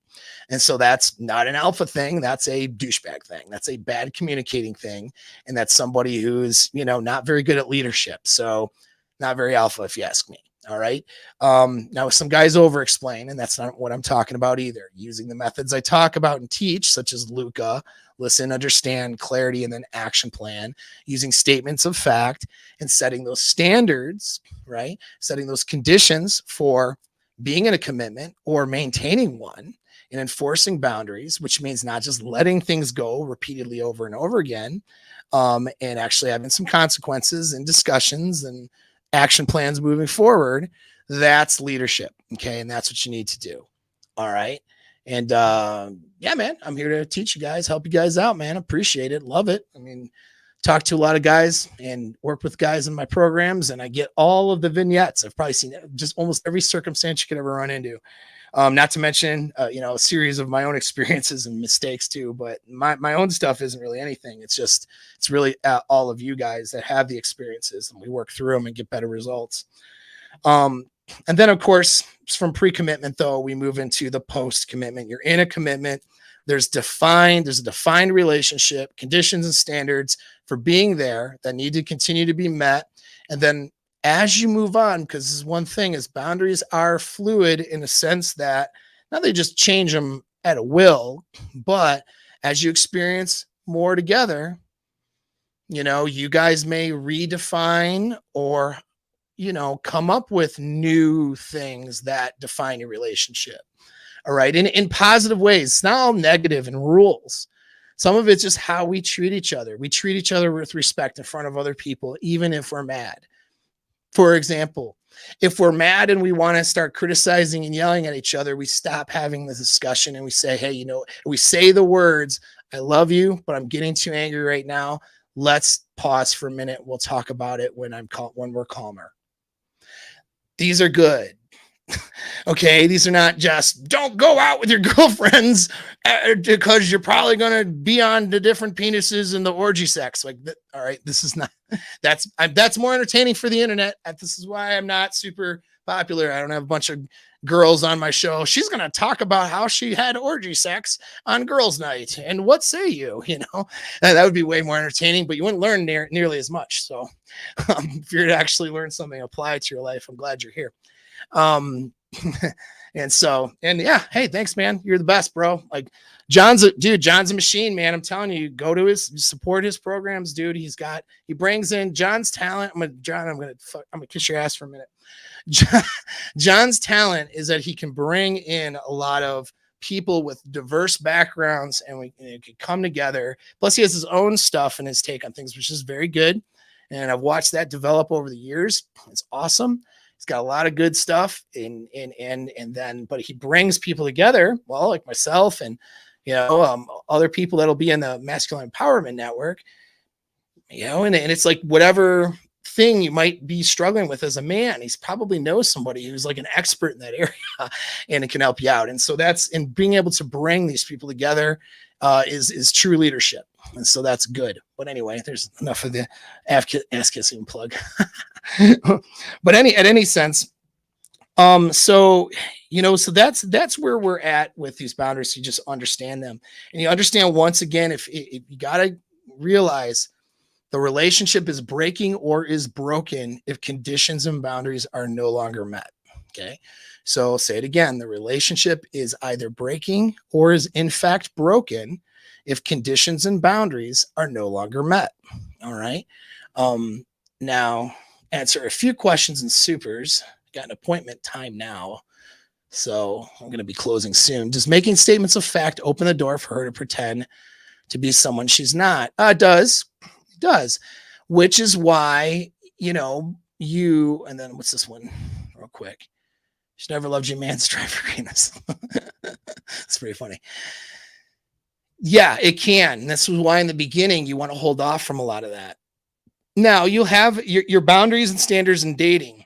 And so that's not an alpha thing. That's a douchebag thing. That's a bad communicating thing. And that's somebody who's, not very good at leadership. So not very alpha, if you ask me. All right. Now some guys over explain, and that's not what I'm talking about either. Using the methods I talk about and teach, such as Luca, listen, understand, clarity, and then action plan, using statements of fact and setting those standards, right? Setting those conditions for being in a commitment or maintaining one, and enforcing boundaries, which means not just letting things go repeatedly over and over again, and actually having some consequences and discussions and action plans moving forward. That's leadership. Okay. And that's what you need to do. All right. And yeah, man, I'm here to teach you guys, help you guys out, man. Appreciate it. Love it. I mean, talk to a lot of guys and work with guys in my programs, and I get all of the vignettes. I've probably seen just almost every circumstance you could ever run into. Not to mention, a series of my own experiences and mistakes too, but my own stuff isn't really anything. It's really all of you guys that have the experiences, and we work through them and get better results. And then of course, from pre-commitment though, we move into the post-commitment. You're in a commitment. There's a defined relationship, conditions and standards for being there that need to continue to be met. And then as you move on, because this is one thing, is boundaries are fluid in a sense that not they just change them at a will, but as you experience more together, you guys may redefine or, come up with new things that define your relationship. All right. In positive ways. It's not all negative and rules. Some of it's just how we treat each other. We treat each other with respect in front of other people, even if we're mad. For example, if we're mad and we want to start criticizing and yelling at each other, we stop having the discussion and we say, hey, we say the words, I love you, but I'm getting too angry right now. Let's pause for a minute. We'll talk about it when we're calmer. These are good. Okay. These are not just don't go out with your girlfriends because you're probably going to be on the different penises and the orgy sex. Like, all right, this is not, that's more entertaining for the internet. This is why I'm not super popular. I don't have a bunch of girls on my show. She's going to talk about how she had orgy sex on girls' night. And what say you? That would be way more entertaining, but you wouldn't learn nearly as much. So if you're to actually learn something, apply it to your life, I'm glad you're here. And yeah, hey, thanks, man. You're the best, bro. Like John's a machine, man. I'm telling you, go to support his programs, dude. He brings in John's talent. I'm gonna kiss your ass for a minute. John's talent is that he can bring in a lot of people with diverse backgrounds and we can come together. Plus he has his own stuff and his take on things, which is very good. And I've watched that develop over the years. It's awesome. He's got a lot of good stuff but he brings people together. Well, like myself and, other people that'll be in the Masculine Empowerment Network, and it's like whatever thing you might be struggling with as a man, he's probably knows somebody who's like an expert in that area and it can help you out. And so being able to bring these people together is true leadership. And so that's good. But anyway, there's enough of the ass kissing plug. But at any sense, so that's where we're at with these boundaries. You just understand them, and you understand once again, if you got to realize the relationship is breaking or is broken if conditions and boundaries are no longer met. Okay. So say it again. The relationship is either breaking or is in fact broken if conditions and boundaries are no longer met. All right. Now answer a few questions and supers. Got an appointment time now. So I'm going to be closing soon. Does making statements of fact open the door for her to pretend to be someone she's not? It does, which is why, and then what's this one real quick? She never loved you, man. Strive for greatness. It's pretty funny. Yeah, it can. And this is why in the beginning, you want to hold off from a lot of that. Now you'll have your boundaries and standards in dating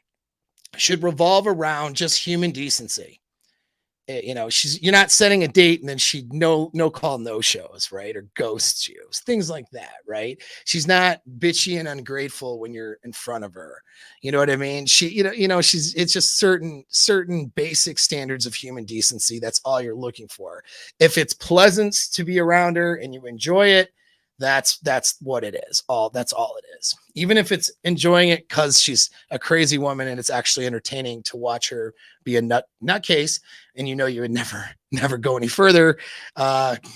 should revolve around just human decency. You're not setting a date and then she no call, no shows, right? Or ghosts you, things like that, right? She's not bitchy and ungrateful when you're in front of her. You know what I mean? It's just certain basic standards of human decency. That's all you're looking for. If it's pleasant to be around her and you enjoy it, that's what it is. That's all it is. Even if it's enjoying it because she's a crazy woman and it's actually entertaining to watch her be a nutcase, and you would never go any further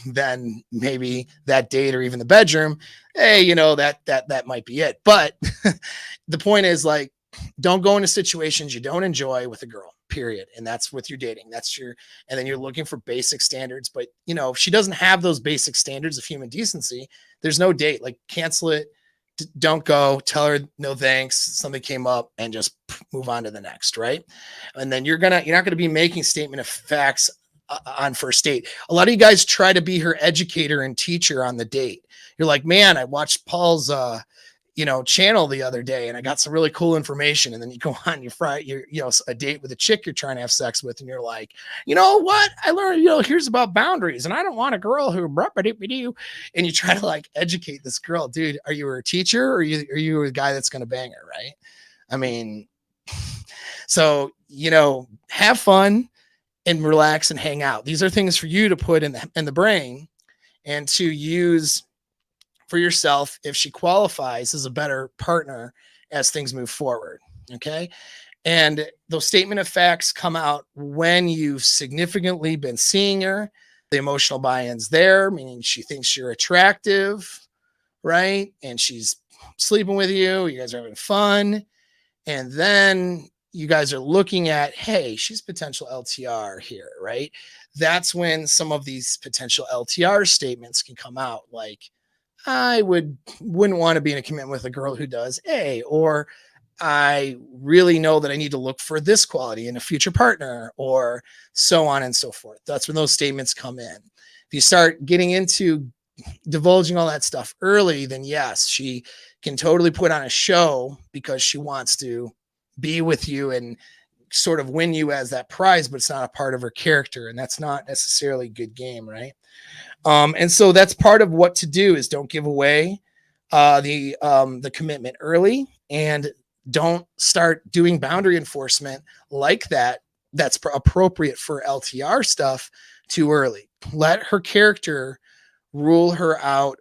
than maybe that date or even the bedroom. Hey, that might be it. But the point is, like, don't go into situations you don't enjoy with a girl. Period. And that's with your dating. And then you're looking for basic standards. But if she doesn't have those basic standards of human decency, there's no date. Like, cancel it. Don't go. Tell her no thanks. Something came up, and just move on to the next. Right. And then you're not going to be making statement of facts on first date. A lot of you guys try to be her educator and teacher on the date. You're like, man, I watched Paul's channel the other day and I got some really cool information. And then you go on a date with a chick you're trying to have sex with, and you're like, you know what? I learned, here's about boundaries, and I don't want a girl who, and you try to like educate this girl. Dude, are you her teacher, or are you a guy that's going to bang her? Right. I mean, so, have fun and relax and hang out. These are things for you to put in the brain and to use for yourself if she qualifies as a better partner as things move forward. Okay. And those statement of facts come out when you've significantly been seeing her. The emotional buy-in's there, meaning she thinks you're attractive, right? And she's sleeping with you. You guys are having fun. And then you guys are looking at, hey, she's potential LTR here, right? That's when some of these potential LTR statements can come out, like, I wouldn't want to be in a commitment with a girl who does A, or I really know that I need to look for this quality in a future partner, or so on and so forth. That's when those statements come in. If you start getting into divulging all that stuff early, then yes, she can totally put on a show because she wants to be with you and sort of win you as that prize, but it's not a part of her character. And that's not necessarily a good game, right? And so that's part of what to do is don't give away the commitment early, and don't start doing boundary enforcement like that. That's appropriate for LTR stuff too early. Let her character rule her out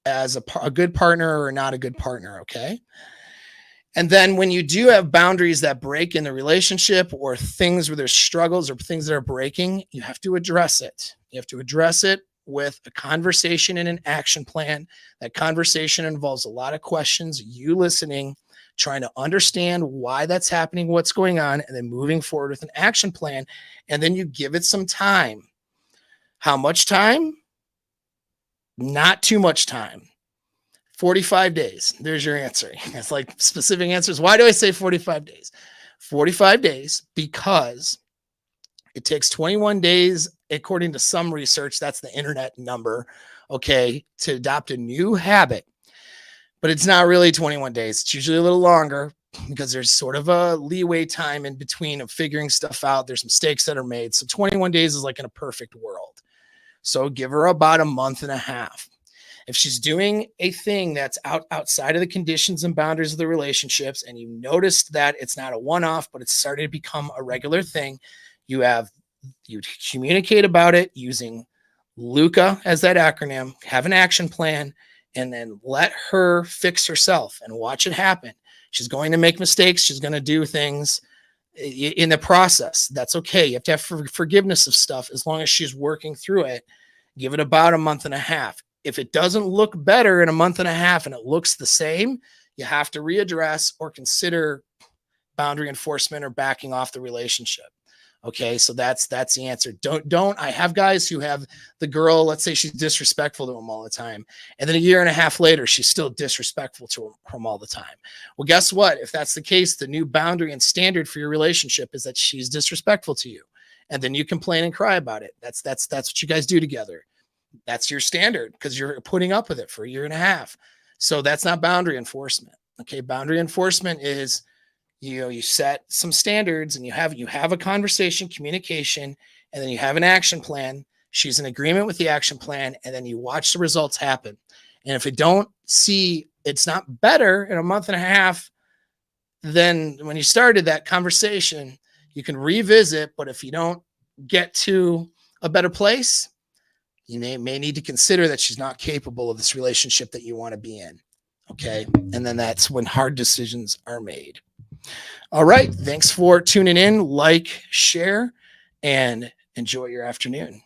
as a good partner or not a good partner. Okay. And then when you do have boundaries that break in the relationship, or things where there's struggles or things that are breaking, you have to address it. You have to address it with a conversation and an action plan. That conversation involves a lot of questions, you listening, trying to understand why that's happening, what's going on, and then moving forward with an action plan. And then you give it some time. How much time? Not too much time. 45 days. There's your answer. It's like specific answers. Why do I say 45 days? 45 days because it takes 21 days, according to some research. That's the internet number, okay, to adopt a new habit. But it's not really 21 days. It's usually a little longer because there's sort of a leeway time in between of figuring stuff out. There's mistakes that are made. So 21 days is like in a perfect world. So give her about a month and a half. If she's doing a thing that's outside of the conditions and boundaries of the relationships, and you noticed that it's not a one-off, but it's starting to become a regular thing, you communicate about it using LUCA as that acronym, have an action plan, and then let her fix herself and watch it happen. She's going to make mistakes. She's going to do things in the process. That's okay. You have to have forgiveness of stuff as long as she's working through it. Give it about a month and a half. If it doesn't look better in a month and a half and it looks the same, you have to readdress or consider boundary enforcement or backing off the relationship. Okay, so that's the answer. Don't. I have guys who have the girl, let's say she's disrespectful to him all the time, and then a year and a half later, she's still disrespectful to him all the time. Well, guess what? If that's the case, the new boundary and standard for your relationship is that she's disrespectful to you, and then you complain and cry about it. That's what you guys do together. That's your standard because you're putting up with it for a year and a half. So that's not boundary enforcement. Okay, boundary enforcement is, you set some standards and you have a conversation, communication, and then you have an action plan. She's in agreement with the action plan, and then you watch the results happen. And if it's not better in a month and a half than when you started that conversation, you can revisit. But if you don't get to a better place, you may need to consider that she's not capable of this relationship that you want to be in. Okay. And then that's when hard decisions are made. All right. Thanks for tuning in. Like, share, and enjoy your afternoon.